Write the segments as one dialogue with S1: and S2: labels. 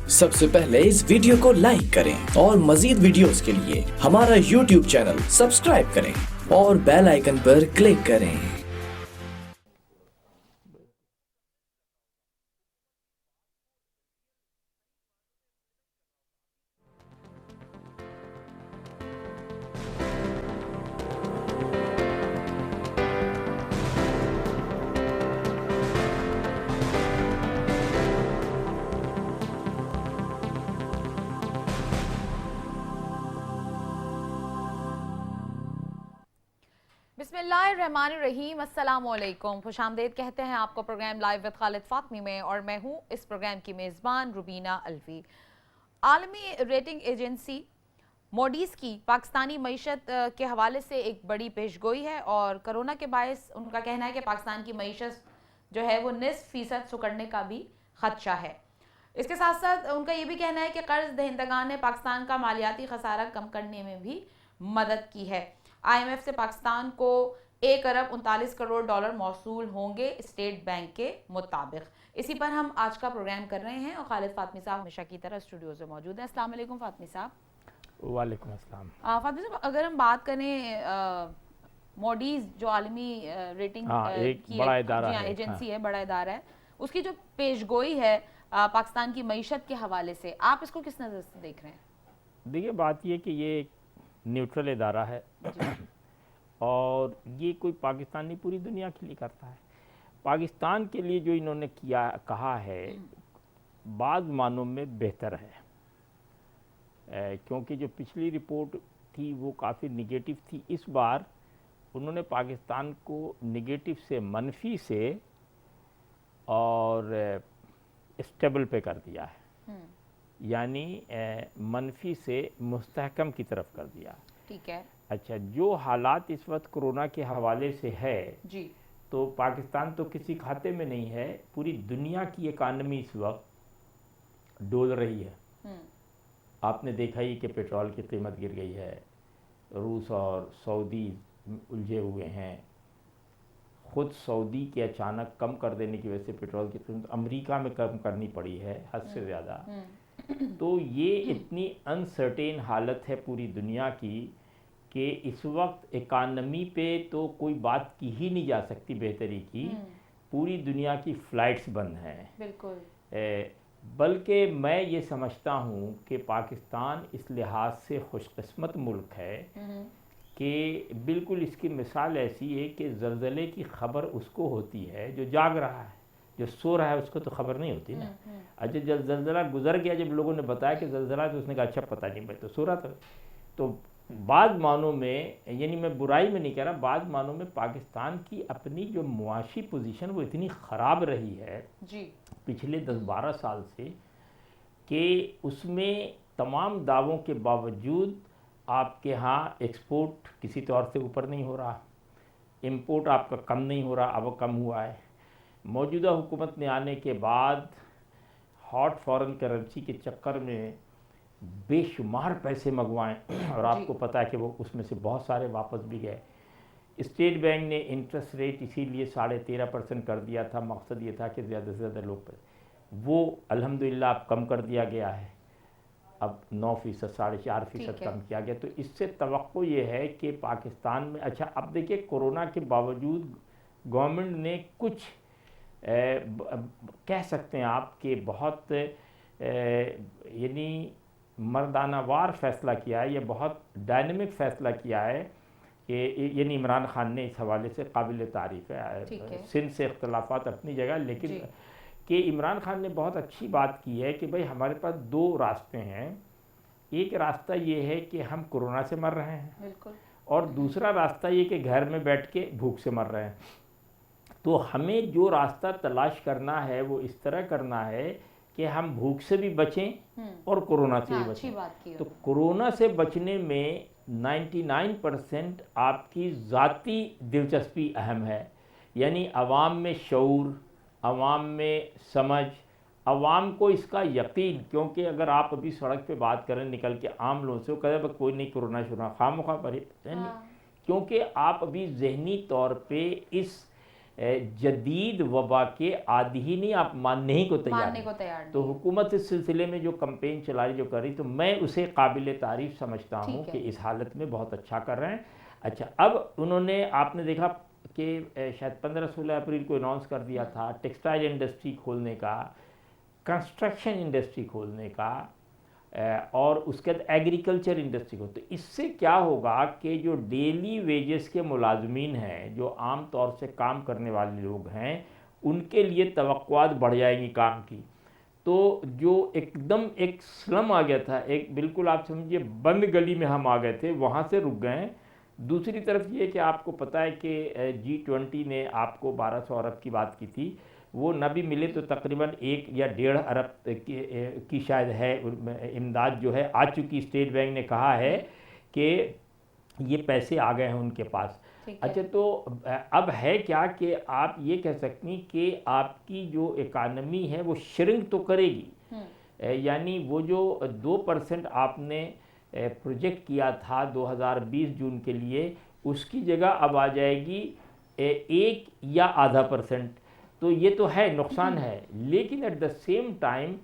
S1: सबसे पहले इस वीडियो को लाइक करें और मजीद वीडियोस के लिए हमारा YouTube चैनल सब्सक्राइब करें और बेल आइकन पर क्लिक करें।
S2: बिस्मिल्लाहिर्रहमानिर्रहीम, अस्सलामुअलैकुम। खुशामदीद कहते हैं आपको program live with Khalid Fatmi में, और मैं हूं इस प्रोग्राम की मेज़बान रुबीना अलवी। आलमी रेटिंग एजेंसी मोडीज़ की पाकिस्तानी मईशत के हवाले से एक बड़ी पेशगोई है, और कोरोना के बायस उनका कहना है कि पाकिस्तान की मईशत जो है वो निस्फ% सुकड़ने का भी खदशा है। इसके साथ साथ उनका ये भी कहना है कि कर्ज दहिंदगान ने पाकिस्तान का मालियाती खसारा कम करने में भी मदद की है। IMF से पाकिस्तान को 1 अरब 39 करोड़ डॉलर मौसूल होंगे स्टेट बैंक के मुताबिक। इसी पर हम आज का प्रोग्राम कर रहे हैं, और खालिद फातमी साहब हमेशा की तरह स्टूडियो से मौजूद हैं। अस्सलाम वालेकुम फातमी साहब।
S3: वालेकुम अस्सलाम।
S2: फातमी साहब, अगर हम बात करें मोडीज़ जो आलमी रेटिंग
S3: एक
S2: की
S3: बड़ा इदारा
S2: है,
S3: है,
S2: एजेंसी है, बड़ा इदारा है, उसकी जो पेशगोई है पाकिस्तान की मईशत के हवाले से, आप इसको किस नज़र से देख रहे हैं?
S3: देखिए, बात ये कि ये एक न्यूट्रल इदारा है और ये कोई पाकिस्तान नहीं, पूरी दुनिया के लिए करता है। पाकिस्तान के लिए जो इन्होंने किया कहा है बाज़ मानों में बेहतर है, क्योंकि जो पिछली रिपोर्ट थी वो काफ़ी निगेटिव थी। इस बार उन्होंने पाकिस्तान को निगेटिव से मनफी से और स्टेबल पे कर दिया है, यानी मनफी से मुस्तहकम की तरफ कर दिया।
S2: ठीक है।
S3: अच्छा, जो हालात इस वक्त कोरोना के हवाले से है
S2: जी,
S3: तो पाकिस्तान तो किसी खाते में नहीं है, पूरी दुनिया की इकानमी इस वक्त डोल रही है। आपने देखा ही कि पेट्रोल की कीमत गिर गई है, रूस और सऊदी उलझे हुए हैं। ख़ुद सऊदी के अचानक कम कर देने की वजह से पेट्रोल की कीमत अमेरिका में कम करनी पड़ी है हद से ज़्यादा। तो ये इतनी अनसर्टेन हालत है पूरी दुनिया की कि इस वक्त इकानमी पे तो कोई बात की ही नहीं जा सकती बेहतरी की। पूरी दुनिया की फ़्लाइट्स बंद हैं।
S2: बिल्कुल।
S3: बल्कि मैं ये समझता हूँ कि पाकिस्तान इस लिहाज से खुशकिस्मत मुल्क है कि बिल्कुल इसकी मिसाल ऐसी है कि ज़लज़ले की ख़बर उसको होती है जो जाग रहा है, जो सो रहा है उसको तो ख़बर नहीं होती ना। अच्छा, जब ज़लज़ला गुजर गया, जब लोगों ने बताया कि ज़लज़ला, तो उसने कहा अच्छा पता नहीं, मैं तो सो रहा था। तो बाद मानों में, यानी मैं बुराई में नहीं कह रहा, बाद मानों में पाकिस्तान की अपनी जो मुआशी पोजीशन वो इतनी ख़राब रही है
S2: जी
S3: पिछले 10-12 साल से कि उसमें तमाम दावों के बावजूद आपके यहाँ एक्सपोर्ट किसी तौर से ऊपर नहीं हो रहा, इंपोर्ट आपका कम नहीं हो रहा, अब कम हुआ है। मौजूदा हुकूमत ने आने के बाद हॉट फॉरेन करेंसी के चक्कर में बेशुमार पैसे मंगवाएं और आपको पता है कि वो उसमें से बहुत सारे वापस भी गए। स्टेट बैंक ने इंटरेस्ट रेट इसीलिए 13.5% कर दिया था, मकसद ये था कि ज़्यादा से ज़्यादा लोग, वो अल्हम्दुलिल्लाह अब कम कर दिया गया है, अब 9%, 4.5% कम किया गया। तो इससे तवक्को ये है कि पाकिस्तान में, अच्छा अब देखिए, कोरोना के बावजूद गवर्नमेंट ने कुछ कह सकते हैं आप कि बहुत यानी मर्दानावार फ़ैसला किया है, या बहुत डायनेमिक फ़ैसला किया है कि यानी इमरान खान ने इस हवाले से काबिल तारीफ़ है। सिंध से इख्तलाफात अपनी जगह, लेकिन कि इमरान खान ने बहुत अच्छी बात की है कि भाई हमारे पास 2 रास्ते हैं। एक रास्ता ये है कि हम कोरोना से मर रहे हैं,
S2: बिल्कुल,
S3: और दूसरा रास्ता ये कि घर में बैठ के भूख से मर रहे हैं। तो हमें जो रास्ता तलाश करना है वो इस तरह करना है कि हम भूख से भी बचें और कोरोना से भी बचें। तो कोरोना से बचने में 99% आपकी ज़ाती दिलचस्पी अहम है, यानी आवाम में शऊर, आवाम में समझ, आवाम को इसका यकीन। क्योंकि अगर आप अभी सड़क पे बात करें निकल के आम लोगों से, वो कहते कोई नहीं कोरोना शुरू खामोखा पर, क्योंकि आप अभी जहनी तौर पे इस जदीद वबा के आदि ही नहीं, आप मानने ही को तैयार
S2: मानने
S3: नहीं।
S2: को तैयार
S3: तो
S2: नहीं।
S3: हुकूमत इस सिलसिले में जो कैंपेन चला रही, जो कर रही, तो मैं उसे काबिल तारीफ समझता हूँ
S2: ठीक
S3: कि
S2: है।
S3: इस हालत में बहुत अच्छा कर रहे हैं। अच्छा, अब उन्होंने, आपने देखा कि शायद 15-16 अप्रैल को अनाउंस कर दिया था टेक्सटाइल इंडस्ट्री खोलने का, कंस्ट्रक्शन इंडस्ट्री खोलने का, और उसके बाद एग्रीकल्चर इंडस्ट्री को। तो इससे क्या होगा कि जो डेली वेजेस के मुलाजमीन हैं, जो आम तौर से काम करने वाले लोग हैं, उनके लिए तवक्कुआत बढ़ जाएंगी काम की। तो जो एकदम एक स्लम आ गया था, एक बिल्कुल आप समझिए बंद गली में हम आ गए थे, वहाँ से रुक गए हैं। दूसरी तरफ ये कि आपको पता है कि G20 ने आपको 1200 अरब की बात की थी, वो न भी मिले तो तकरीबन 1 या 1.5 अरब की शायद है इमदाद जो है आ चुकी। स्टेट बैंक ने कहा है कि ये पैसे आ गए हैं उनके पास। अच्छा, तो अब है क्या कि आप ये कह सकती कि आपकी जो इकानमी है वो श्रिंक तो करेगी, यानी वो जो 2% आपने प्रोजेक्ट किया था 2020 जून के लिए, उसकी जगह अब आ जाएगी 1 या आधा %। तो ये तो है, नुकसान है, लेकिन एट द सेम टाइम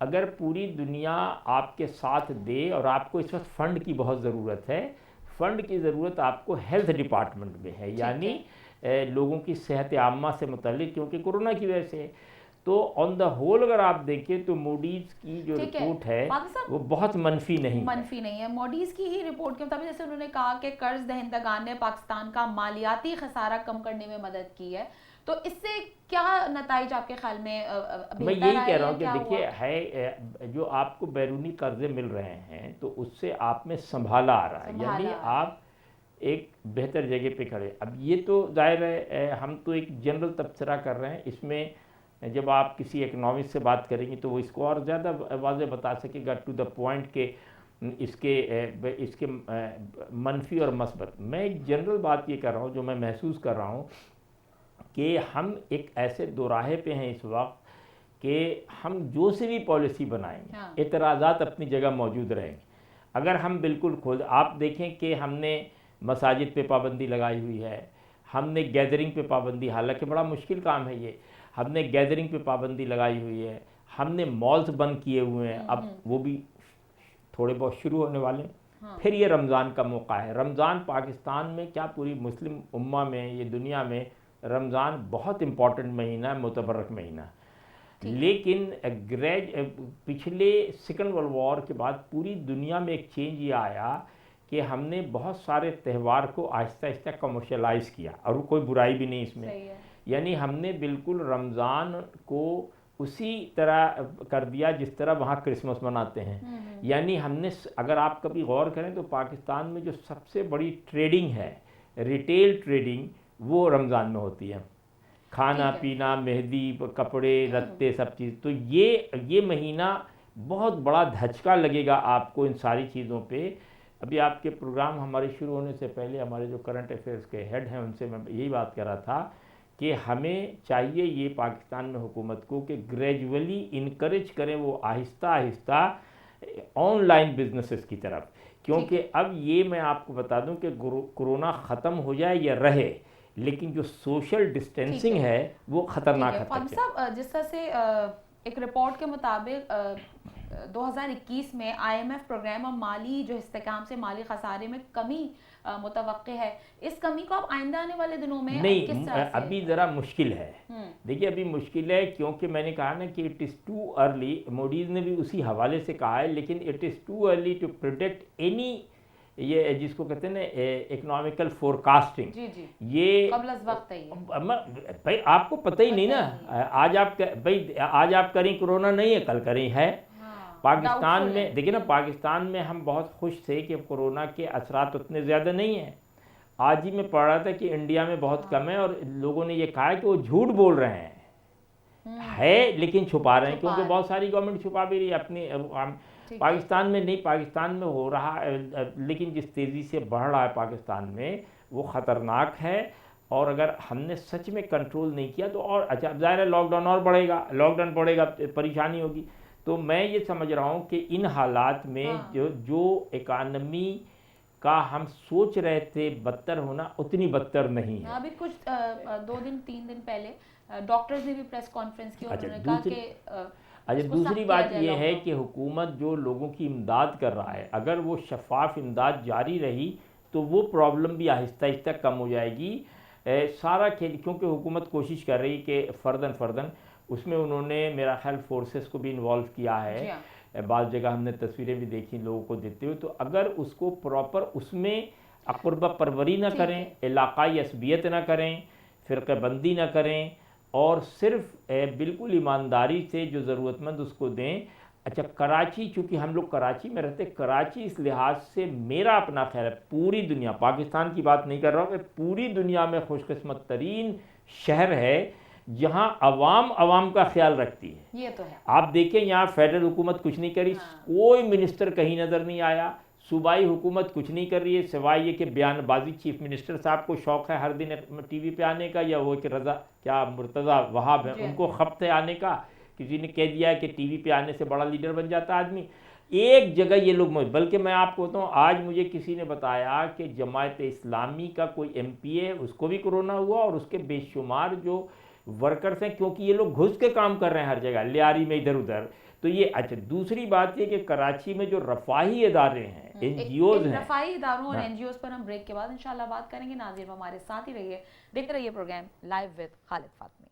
S3: अगर पूरी दुनिया आपके साथ दे, और आपको इस वक्त फंड की बहुत ज़रूरत है, फंड की ज़रूरत आपको हेल्थ डिपार्टमेंट में है, यानी लोगों की सेहत आम्मा से मुतल्लिक, क्योंकि कोरोना की वजह से। तो ऑन द होल अगर आप देखें तो मूडीज़ की जो रिपोर्ट है वो बहुत मनफी नहीं
S2: है। मूडीज़ की ही रिपोर्ट के मुताबिक जैसे उन्होंने कहा कि कर्ज दहिंदगान ने पाकिस्तान का मालियाती खसारा कम करने में मदद की है, तो इससे क्या नताइज आपके ख्याल में
S3: मैं यही कह रहा हूँ कि देखिए, है जो आपको बैरूनी कर्जे मिल रहे हैं तो उससे आप में संभाला आ रहा है, यानी आप एक बेहतर जगह पे खड़े। अब ये तो जाहिर है हम तो एक जनरल तबसरा कर रहे हैं, इसमें जब आप किसी इकनॉमिस्ट से बात करेंगे तो वो इसको और ज़्यादा वाज़े बता सकेगा टू द पॉइंट के इसके मनफी और मस्बत। मैं एक जनरल बात ये कर रहा हूँ, जो मैं महसूस कर रहा हूँ कि हम एक ऐसे दोराहे पे हैं इस वक्त कि हम जो से भी पॉलिसी बनाएंगे, एतराज़ात अपनी जगह मौजूद रहेंगे। अगर हम बिल्कुल खोल, आप देखें कि हमने मसाजिद पे पाबंदी लगाई हुई है, हमने गैदरिंग पे पाबंदी, हालांकि बड़ा मुश्किल काम है ये, हमने गैदरिंग पे पाबंदी लगाई हुई है, हमने मॉल्स बंद किए हुए हैं, अब वो भी थोड़े बहुत शुरू होने वाले हैं। फिर ये रमज़ान का मौका है। रमज़ान पाकिस्तान में क्या पूरी मुस्लिम उम्मा में, ये दुनिया में रमज़ान बहुत इम्पॉर्टेंट महीना है, मुतबर्रक महीना। लेकिन पिछले सेकंड वर्ल्ड वॉर के बाद पूरी दुनिया में एक चेंज ये आया कि हमने बहुत सारे त्यौहार को आहिस्ता आहिस्ता कमर्शलाइज़ किया, और कोई बुराई भी नहीं इसमें, यानी हमने बिल्कुल रमज़ान को उसी तरह कर दिया जिस तरह वहाँ क्रिसमस मनाते हैं। यानी हमने, अगर आप कभी गौर करें तो पाकिस्तान में जो सबसे बड़ी ट्रेडिंग है, रिटेल ट्रेडिंग, वो रमज़ान में होती है। खाना पीना, मेहंदी, कपड़े लत्ते, सब चीज़। तो ये महीना बहुत बड़ा धचका लगेगा आपको इन सारी चीज़ों पे। अभी आपके प्रोग्राम हमारे शुरू होने से पहले हमारे जो करंट अफेयर्स के हेड हैं उनसे मैं यही बात कर रहा था कि हमें चाहिए ये पाकिस्तान में हुकूमत को कि ग्रेजुअली इनकरेज करें वो आहिस्ता आहिस्ता ऑनलाइन बिजनेसेस की तरफ, क्योंकि अब ये मैं आपको बता दूं कि कोरोना ख़त्म हो जाए या रहे, लेकिन जो सोशल डिस्टेंसिंग है वो ख़तरनाक है।
S2: जिस तरह से एक रिपोर्ट के मुताबिक 2021 में IMF प्रोग्राम और माली जो इस्तेकाम से माली खसारे में कमी मुतवक्के है, इस कमी को अब आइंदा आने वाले दिनों में
S3: नहीं, अभी ज़रा मुश्किल है। देखिए अभी मुश्किल है, क्योंकि मैंने कहा ना कि it is too early, Moody's ने भी उसी हवाले से कहा है, लेकिन it is too early to predict any, ये जिसको कहते हैं ना इकोनॉमिकल फोरकास्टिंग, ये
S2: वक्त है।
S3: भाई आपको पता ही नहीं ना, आज आप करें कोरोना नहीं है, कल करें है। पाकिस्तान में देखिए ना, पाकिस्तान में हम बहुत खुश थे कि कोरोना के असरात उतने ज़्यादा नहीं हैं। आज ही मैं पढ़ रहा था कि इंडिया में बहुत कम है, और लोगों ने ये कहा है कि वो झूठ बोल रहे हैं, लेकिन छुपा रहे हैं, क्योंकि बहुत सारी गवर्नमेंट छुपा भी रही है अपनी। पाकिस्तान में नहीं, पाकिस्तान में हो रहा है, लेकिन जिस तेज़ी से बढ़ रहा है पाकिस्तान में वो ख़तरनाक है। और अगर हमने सच में कंट्रोल नहीं किया तो और अच्छा, ज़ाहिर है लॉकडाउन और बढ़ेगा, लॉकडाउन बढ़ेगा, परेशानी होगी। तो मैं ये समझ रहा हूँ कि इन हालात में जो इकानमी का हम सोच रहे थे बदतर होना, उतनी बदतर नहीं है।
S2: अभी कुछ 2 दिन 3 दिन पहले डॉक्टर्स ने भी प्रेस कॉन्फ्रेंस की और
S3: अच्छा,
S2: उन्होंने कहा कि
S3: अच्छा,
S2: इसको
S3: दूसरी
S2: सख्त किया
S3: बात
S2: जाए
S3: यह है
S2: लॉकडाउन।
S3: कि हुकूमत जो लोगों की इमदाद कर रहा है, अगर वो शफाफ इमदाद जारी रही तो वो प्रॉब्लम भी आहिस्ता आहिस्ता कम हो जाएगी। सारा खेल, क्योंकि हुकूमत कोशिश कर रही कि फ़र्दन उसमें उन्होंने मेरा ख्याल फोर्सेस को भी इन्वॉल्व किया
S2: जी
S3: है।
S2: हाँ।
S3: बाज़ जगह हमने तस्वीरें भी देखी लोगों को देते हुए, तो अगर उसको प्रॉपर उसमें अक़ुर्बा परवरी ना
S2: ठीक
S3: करें,
S2: है।
S3: इलाक़ाई असबियत ना करें, फ़िरक़ेबंदी ना करें और सिर्फ बिल्कुल ईमानदारी से जो ज़रूरतमंद उसको दें। अच्छा, कराची, चूँकि हम लोग कराची में रहते, कराची इस लिहाज से मेरा अपना ख्याल है पूरी दुनिया, पाकिस्तान की बात नहीं कर रहा हूँ मैं, पूरी दुनिया में खुशकिस्मत तरीन शहर है जहाँ अवाम का ख्याल रखती है।
S2: ये तो है।
S3: आप देखें यहाँ फेडरल हुकूमत कुछ नहीं करी, कोई मिनिस्टर कहीं नज़र नहीं आया, सूबाई हुकूमत कुछ नहीं कर रही है सिवाय ये कि बयानबाजी। चीफ मिनिस्टर साहब को शौक़ है हर दिन टीवी पे आने का, या वो कि रज़ा क्या मुर्तज़ा वहाब है, उनको खप्त है आने का। किसी ने कह दिया है कि टीवी पे आने से बड़ा लीडर बन जाता आदमी। एक जगह ये लोग, बल्कि मैं आपको बताऊँ, आज मुझे किसी ने बताया कि जमायत इस्लामी का कोई MP है, उसको भी कोरोना हुआ और उसके बेशुमार जो वर्कर्स हैं, क्योंकि ये लोग घुस के काम कर रहे हैं हर जगह, लियारी में इधर उधर। तो ये अच्छा, दूसरी बात ये कि कराची में जो रफ़ाही इदारे हैं, NGOs हैं,
S2: रफ़ाही इदारों और NGOs पर हम ब्रेक के बाद इंशाल्लाह बात करेंगे। नाज़रीन हमारे साथ ही रहिए, देखते रहिए program live with Khalid Fatmi.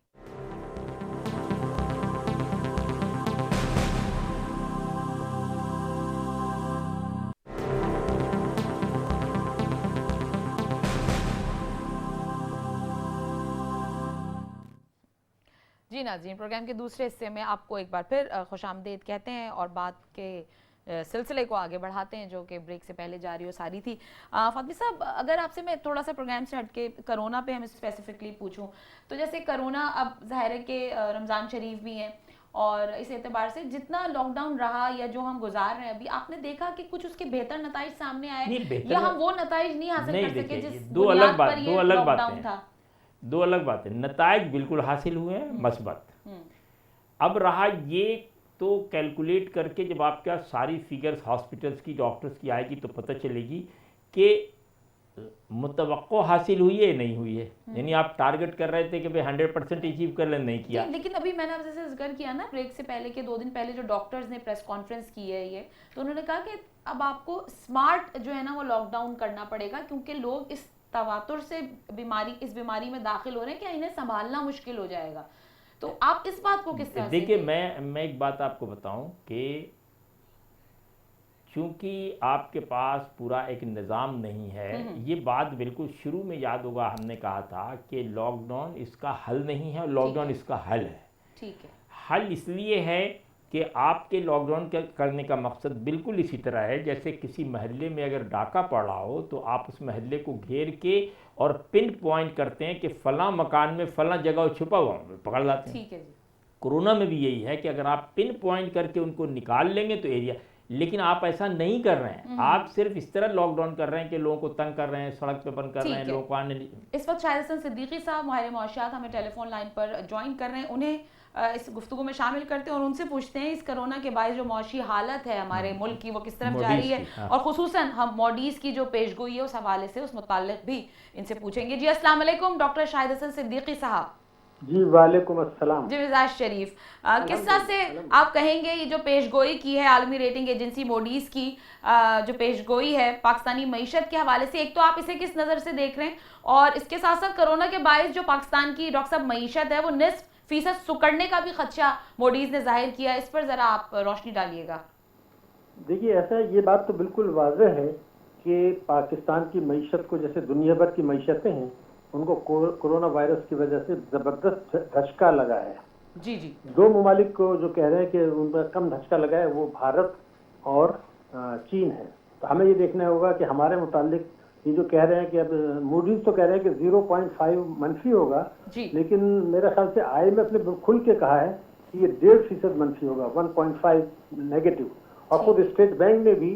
S2: जी नाज़रीन, प्रोग्राम के दूसरे हिस्से में आपको एक बार फिर खुशामदीद कहते हैं और बात के सिलसिले को आगे बढ़ाते हैं जो कि ब्रेक से पहले जारी हो सारी थी। फातमी साहब, अगर आपसे मैं थोड़ा सा प्रोग्राम से हटके कोरोना पे हम स्पेसिफिकली पूछूं, तो जैसे कोरोना अब ज़ाहिर है कि रमज़ान शरीफ भी है और इस एतबार से जितना लॉकडाउन रहा या जो हम गुजार रहे हैं अभी, आपने देखा कि कुछ उसके बेहतर नताइज सामने आए या हम वो नताइज नहीं हासिल कर सके जिस बुनियाद पर ये लॉकडाउन था?
S3: दो अलग बातें। नताइज बिल्कुल हासिल हुए हैं मस्बत। अब रहा ये तो कैलकुलेट करके जब आपके पास सारी फिगर्स हॉस्पिटल्स की, डॉक्टर्स की आएगी तो पता चलेगी कि मुतवक्को हासिल हुई है नहीं हुई है। यानी आप टारगेट कर रहे थे कि भाई 100% अचीव कर ले, नहीं किया।
S2: लेकिन अभी मैंने आपसे जैसे जिक्र किया ना ब्रेक से पहले के 2 दिन पहले जो डॉक्टर्स ने प्रेस कॉन्फ्रेंस की है ये, तो उन्होंने कहा कि अब आपको स्मार्ट जो है ना वो लॉकडाउन करना पड़ेगा क्योंकि लोग इस तवातुर से इस बीमारी में दाखिल हो रहे हैं कि इन्हें संभालना मुश्किल हो जाएगा। तो आप इस बात को किस तरह से
S3: देखिए, मैं एक बात आपको बताऊं कि चूंकि आपके पास पूरा एक निज़ाम नहीं है, ये बात बिल्कुल शुरू में याद होगा हमने कहा था कि लॉकडाउन इसका हल नहीं है और लॉकडाउन इसका हल है।
S2: ठीक है।
S3: हल इसलिए है कि आपके लॉकडाउन करने का मकसद बिल्कुल इसी तरह है जैसे किसी महल्ले में अगर डाका पड़ा हो तो आप उस महल्ले को घेर के और पिन पॉइंट करते हैं कि फ़लाँ मकान में फ़लाँ जगह छुपा हुआ, पकड़ लाते हैं।
S2: ठीक है जी।
S3: कोरोना में भी यही है कि अगर आप पिन पॉइंट करके उनको निकाल लेंगे तो एरिया, लेकिन आप ऐसा नहीं कर रहे हैं। आप सिर्फ इस तरह लॉकडाउन कर रहे हैं कि लोगों को तंग कर रहे हैं, सड़क पे बंद कर रहे हैं, लोगों को आने।
S2: इस वक्त शाहिद हसन सिद्दीकी साहब माहिर मौशियात हमें टेलीफोन लाइन पर ज्वाइन कर रहे हैं, उन्हें इस गुफ्तगू में शामिल करते हैं और उनसे पूछते हैं इस कोरोना के बायस जो मौशी हालत है हमारे मुल्क की वो किस तरफ जा रही है और खुसूसन हम मॉडीज की जो पेशगोई है उस हवाले से उस मुताल्लिक भी इनसे पूछेंगे। जी अस्सलाम वालेकुम डॉक्टर शाहिद हसन सिद्दीकी साहब।
S4: जी वालेकुम अस्सलाम।
S2: जी मिजाज शरीफ, किस तरह से आप कहेंगे ये जो पेशगोई की है आलमी रेटिंग एजेंसी मॉडीज की जो पेशगोई है पाकिस्तानी मईशत के हवाले से, एक तो आप इसे किस नज़र से देख रहे हैं और इसके साथ साथ कोरोना के बायस जो पाकिस्तान की डॉक्टर साहब मईशत है वो 90% सुकड़ने का भी खदशा मॉडीज ने जाहिर किया, इस पर ज़रा आप रोशनी डालिएगा।
S4: देखिए, ऐसा ये बात तो बिल्कुल वाज़ेह है कि पाकिस्तान की मईशत को जैसे दुनिया भर की मईशतें हैं उनको कोरोना वायरस की वजह से ज़बरदस्त धचका लगा है।
S2: जी जी।
S4: 2 ममालिक को जो कह रहे हैं कि उन पर कम धचका लगा है वो भारत और चीन है। तो हमें ये देखना होगा कि हमारे मुतालिक ये जो कह रहे हैं कि अब मूडीज तो कह रहे हैं कि 0.5 मनफी होगा, लेकिन मेरे ख्याल से IMF ने खुल के कहा है कि ये 1.5% मनफी होगा, 1.5 नेगेटिव। और खुद स्टेट बैंक ने भी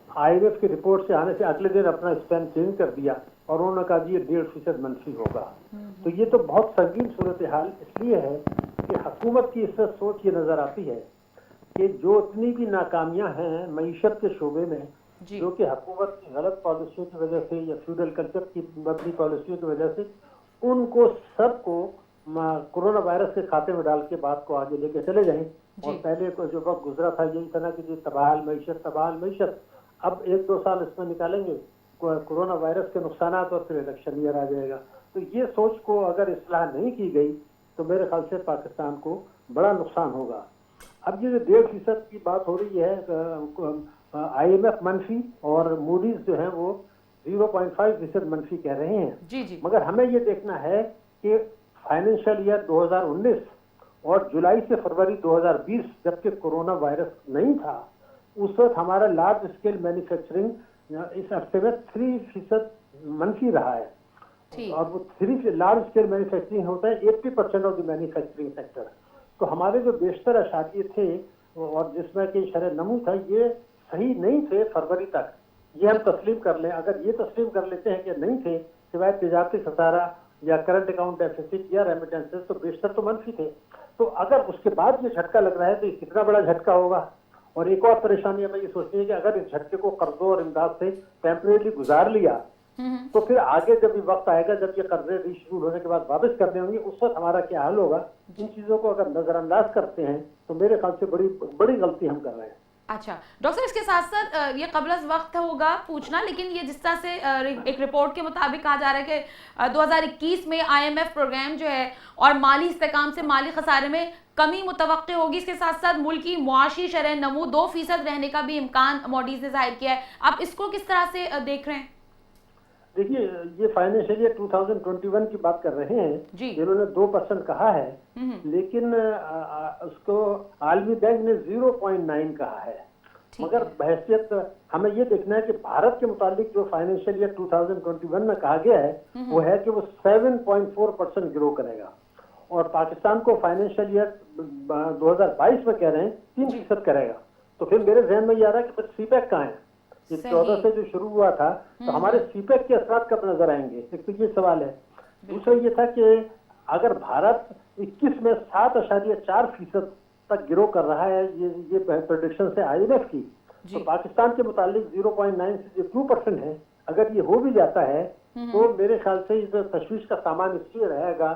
S4: IMF की रिपोर्ट से आने से अगले दिन अपना स्टैंड चेंज कर दिया और उन्होंने कहा जी ये 1.5% मनफी होगा। तो ये तो बहुत संगीन सूरत हाल इसलिए है कि हुकूमत की इस सोच ये नजर आती है कि जो इतनी भी नाकामियां हैं मईशत के शोबे में
S2: जी।
S4: जो कि हुकूमत की गलत पॉलिसियों की वजह से या फ्यूडल कल्चर की बदली पॉलिसियों की वजह से उनको सबको कोरोना वायरस के खाते में डाल के बात को आगे लेके चले जाएं। और पहले को जो वक्त गुजरा था यही था ना कि जी तबाह मीशत, अब 1-2 साल इसमें निकालेंगे कोरोना वायरस के नुकसान और फिर इलेक्शन ईयर आ जाएगा। तो ये सोच को अगर इस्लाह नहीं की गई तो मेरे ख्याल से पाकिस्तान को बड़ा नुकसान होगा। अब ये जो 1.5% की बात हो रही है, IMF मंफी और मूडीज जो है वो 0.5% मंफी कह रहे हैं।
S2: जी।
S4: मगर हमें ये देखना है कि फाइनेंशियल ईयर 2019 और जुलाई से फरवरी 2020 जबकि कोरोना वायरस नहीं था, उस वक्त हमारा लार्ज स्केल मैन्युफैक्चरिंग इस हफ्ते में 3% मंफी रहा है। और वो 3 लार्ज स्केल मैन्युफैक्चरिंग होता है 80% ऑफ द मैन्युफैक्चरिंग सेक्टर। तो हमारे जो बेशतर अशारिये थे और जिसमें कि शरह नमू था, ये सही नहीं थे फरवरी तक। ये हम तस्लीम कर लें, अगर ये तस्लीम कर लेते हैं कि नहीं थे, सिवाय तिजारती खसारा या करंट अकाउंट डेफिसिट या रेमिटेंसेस, तो बेशतर तो मंफी थे। तो अगर उसके बाद ये झटका लग रहा है तो ये कितना बड़ा झटका होगा। और एक और परेशानी हमें ये सोचनी है कि अगर इस झटके को कर्जों और इमदाद से टेम्परेरी गुजार लिया तो फिर आगे जब ये वक्त आएगा जब ये कर्जे रीशेड्यूल होने के बाद वापस करने होंगे, उस वक्त हमारा क्या हाल होगा। इन चीजों को अगर नजरअंदाज करते हैं तो मेरे ख्याल से बड़ी गलती हम कर रहे हैं।
S2: अच्छा डॉक्टर साहब, इसके साथ साथ ये कबल वक्त होगा पूछना, लेकिन ये जिस तरह से एक रिपोर्ट के मुताबिक कहा जा रहा है कि 2021 में IMF प्रोग्राम जो है और माली इस्तेकाम से माली खसारे में कमी मुतवक्के होगी। इसके साथ साथ मुल्क की मुआशी शरह नमू 2% रहने का भी इम्कान मॉडीज ने जाहिर किया है। आप इसको किस तरह से देख रहे हैं?
S4: देखिए, ये फाइनेंशियल ईयर 2021 की बात कर रहे हैं जिन्होंने 2% कहा है, लेकिन उसको आलमी बैंक ने 0.9 कहा है। मगर बहसियत हमें ये देखना है कि भारत के मुताबिक जो फाइनेंशियल ईयर 2021 में कहा गया है वो है कि वो 7.4% ग्रो करेगा, और पाकिस्तान को फाइनेंशियल ईयर 2022 में कह रहे हैं 3% करेगा। तो फिर मेरे जहन में ये आ रहा है कि फिर सीपैक कहाँ है? 14 से जो शुरू हुआ था तो हमारे सीपैक के असरात कब नजर आएंगे? एक तो ये सवाल है। दूसरा ये था कि अगर भारत 21 में 7.4% तक गिरो कर रहा है, ये प्रेडिक्शन से IMF की, तो पाकिस्तान के मुतालिक 0.9 से जो 2% है, अगर ये हो भी जाता है तो मेरे ख्याल से इस तशवीश का सामान इसलिए रहेगा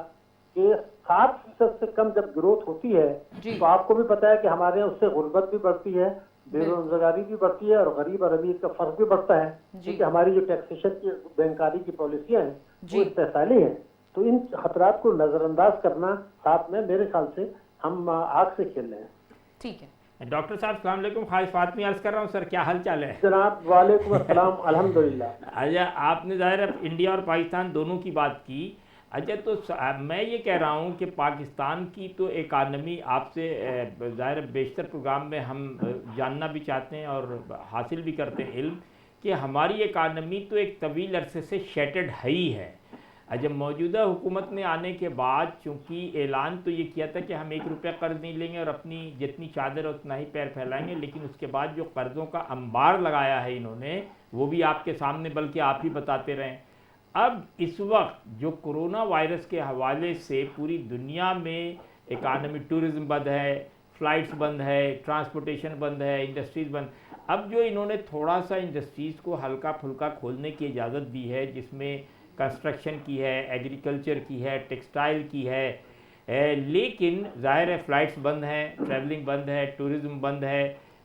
S4: कि 7% से कम जब ग्रोथ होती है तो आपको भी पता है कि हमारे यहाँ उससे गुर्बत भी बढ़ती है, बेरोजगारी भी बढ़ती है और गरीब और अमीर का फर्क भी बढ़ता है, क्योंकि हमारी जो टैक्सेशन की बैंकारी की पॉलिसियां हैं वो इस्तेसाली हैं। तो इन खतरात को नजरअंदाज करना साथ में मेरे ख्याल से हम आग से खेल रहे हैं।
S2: ठीक है
S3: डॉक्टर साहब, अस्सलाम वालेकुम। ख्वाहिश फातमी अर्ज कर रहा हूँ। सर, क्या हाल चाल है?
S4: जनाब वालेकुम अस्सलाम, अल्हम्दुलिल्लाह।
S3: अच्छा, आपने ज़ाहिर है इंडिया और पाकिस्तान दोनों की बात की। अच्छा, तो मैं ये कह रहा हूँ कि पाकिस्तान की तो इकानमी, आपसे ज़ाहिर बेशतर प्रोग्राम में हम जानना भी चाहते हैं और हासिल भी करते हैं इल्म कि हमारी इकानमी तो एक तवील अरसे से शैटर्ड है ही है। जब मौजूदा हुकूमत ने आने के बाद चूँकि ऐलान तो ये किया था कि हम 1 रुपया कर्ज नहीं लेंगे और अपनी जितनी चादर उतना ही पैर फैलाएंगे, लेकिन उसके बाद जो कर्ज़ों का अंबार लगाया है इन्होंने, वो भी आपके सामने बल्कि आप ही बताते रहें। अब इस वक्त जो कोरोना वायरस के हवाले से पूरी दुनिया में इकानमी, टूरिज़्म बंद है, फ़्लाइट्स बंद है, ट्रांसपोर्टेशन बंद है, इंडस्ट्रीज़ बंद। अब जो इन्होंने थोड़ा सा इंडस्ट्रीज़ को हल्का फुल्का खोलने की इजाज़त दी है, जिसमें कंस्ट्रक्शन की है, एग्रीकल्चर की है, टेक्सटाइल की है, लेकिन ज़ाहिर है फ़्लाइट्स बंद हैं, ट्रैवलिंग बंद है, टूरिज़्म बंद है।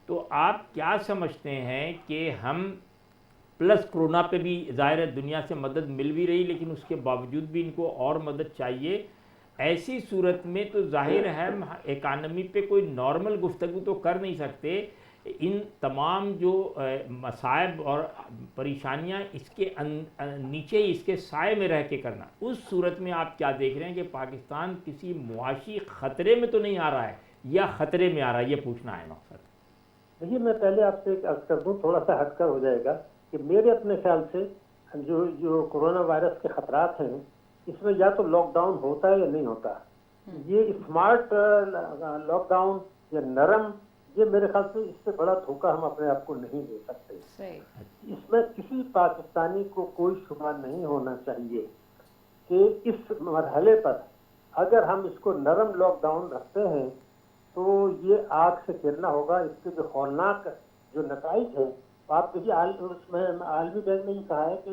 S3: तो आप क्या समझते हैं कि हम प्लस कोरोना पे भी ज़ाहिर है दुनिया से मदद मिल भी रही, लेकिन उसके बावजूद भी इनको और मदद चाहिए। ऐसी सूरत में तो ज़ाहिर है हम इकानमी पे कोई नॉर्मल गुफ्तगू तो कर नहीं सकते। इन तमाम जो मसाइब और परेशानियां इसके नीचे ही, इसके साए में रह के करना, उस सूरत में आप क्या देख रहे हैं कि पाकिस्तान किसी मुआशी ख़तरे में तो नहीं आ रहा है या ख़तरे में आ रहा है? ये पूछना है मकसद।
S4: देखिए, मैं पहले आपसे एक अर्ज कर दूँ, थोड़ा सा हटकर हो जाएगा, कि मेरे अपने ख्याल से जो कोरोना वायरस के खतरात हैं इसमें या तो लॉकडाउन होता है या नहीं होता। ये स्मार्ट लॉकडाउन या नरम, ये मेरे ख्याल से इससे बड़ा धोखा हम अपने आप को नहीं दे सकते। इसमें किसी पाकिस्तानी को कोई शुबा नहीं होना चाहिए कि इस मरहले पर अगर हम इसको नरम लॉकडाउन रखते हैं तो ये आग से खेलना होगा। इसके जो खौफनाक जो नताइज हैं आप देखिए आलमी बैंक ने ये कहा है कि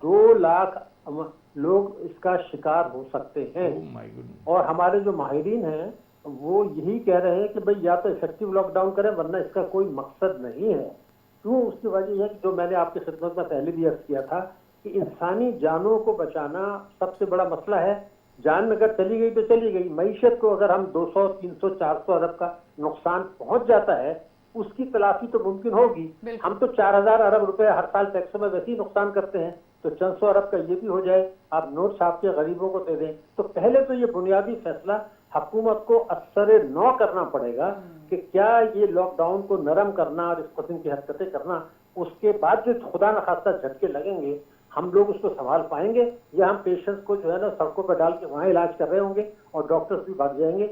S4: 2 लाख लोग इसका शिकार हो सकते हैं।
S3: Oh my goodness.
S4: और हमारे जो माहिरीन हैं वो यही कह रहे हैं कि भाई या तो इफेक्टिव लॉकडाउन करें वरना इसका कोई मकसद नहीं है। क्यों? उसकी वजह यह है कि जो मैंने आपकी खिदमत में पहले भी अर्ज किया था कि इंसानी जानों को बचाना सबसे बड़ा मसला है। जान अगर चली गई तो चली गई। मईशत को अगर हम 200, 300, 400 अरब का नुकसान पहुंच जाता है उसकी तलाफी तो मुमकिन होगी। हम तो 4000 अरब रुपए हर साल टैक्सों में वैसे ही नुकसान करते हैं, तो 400 अरब का ये भी हो जाए, आप नोट छाप के गरीबों को दे दें। तो पहले तो ये बुनियादी फैसला हुकूमत को असर नौ करना पड़ेगा कि क्या ये लॉकडाउन को नरम करना और इस किस्म की हरकतें करना, उसके बाद जो खुदा न खास्ता झटके लगेंगे हम लोग उसको संभाल पाएंगे, या हम पेशेंट्स को जो है ना सड़कों पर डाल के वहाँ इलाज कर रहे होंगे और डॉक्टर्स भी भाग जाएंगे।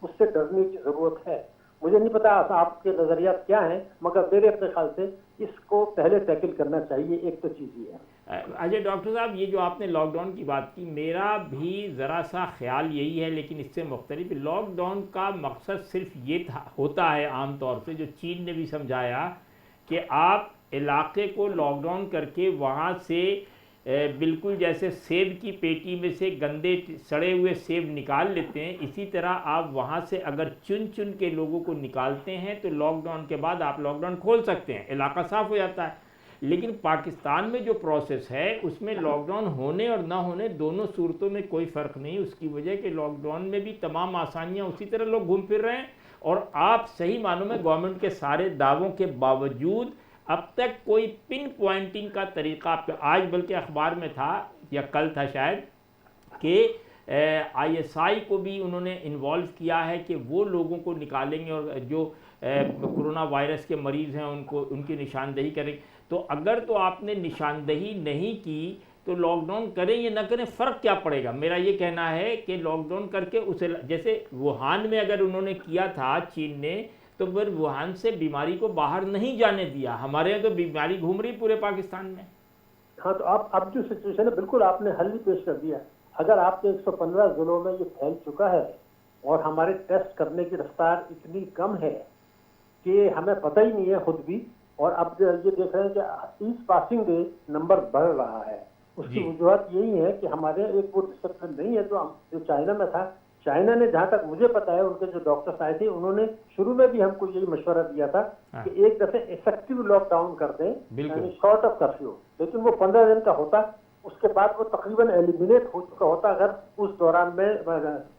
S4: उससे डरने की जरूरत है। मुझे नहीं पता आपके नजरियात क्या हैं, मगर मेरे अपने ख्याल से इसको पहले टैकल करना चाहिए। एक तो चीज़ ये है।
S3: अच्छा डॉक्टर साहब, ये जो आपने लॉकडाउन की बात की, मेरा भी ज़रा सा ख्याल यही है, लेकिन इससे मुख्तलिफ। लॉकडाउन का मकसद सिर्फ ये होता है आम तौर से, जो चीन ने भी समझाया कि आप इलाके को लॉकडाउन करके वहाँ से बिल्कुल जैसे सेब की पेटी में से गंदे सड़े हुए सेब निकाल लेते हैं, इसी तरह आप वहाँ से अगर चुन चुन के लोगों को निकालते हैं तो लॉकडाउन के बाद आप लॉकडाउन खोल सकते हैं, इलाका साफ़ हो जाता है। लेकिन पाकिस्तान में जो प्रोसेस है उसमें लॉकडाउन होने और ना होने दोनों सूरतों में कोई फ़र्क नहीं। उसकी वजह कि लॉकडाउन में भी तमाम आसानियाँ उसी तरह लोग घूम फिर रहे हैं, और आप सही मानों में गवर्नमेंट के सारे दावों के बावजूद अब तक कोई पिन पॉइंटिंग का तरीका, आज बल्कि अखबार में था या कल था शायद, कि ISI को भी उन्होंने इन्वॉल्व किया है कि वो लोगों को निकालेंगे और जो कोरोना वायरस के मरीज़ हैं उनको उनकी निशानदेही करेंगे। तो अगर तो आपने निशानदेही नहीं की तो लॉकडाउन करें या ना करें फ़र्क क्या पड़ेगा? मेरा ये कहना है कि लॉकडाउन करके उसे, जैसे वुहान में अगर उन्होंने किया था चीन ने, तो फिर वुहान से बीमारी को बाहर नहीं जाने दिया। हमारे यहाँ तो बीमारी घूम रही पूरे पाकिस्तान में।
S4: हाँ, तो अब जो सिचुएशन है बिल्कुल आपने हल ही पेश कर दिया। अगर आपके 115 जिलों में ये फैल चुका है और हमारे टेस्ट करने की रफ्तार इतनी कम है कि हमें पता ही नहीं है खुद भी, और अब ये देख रहे हैं कि ईच पासिंग डे नंबर बढ़ रहा है। उसकी वजूहत यही है कि हमारे एक वो डिसिप्लिन नहीं है जो चाइना में था। चाइना ने, जहाँ तक मुझे पता है, उनके जो डॉक्टर्स आए थे उन्होंने शुरू में भी हमको यही मशवरा दिया था कि एक दफे इफेक्टिव लॉकडाउन कर दें, यानी शॉर्ट ऑफ कर्फ्यू, लेकिन वो 15 दिन का होता, उसके बाद वो तकरीबन एलिमिनेट हो चुका होता अगर उस दौरान में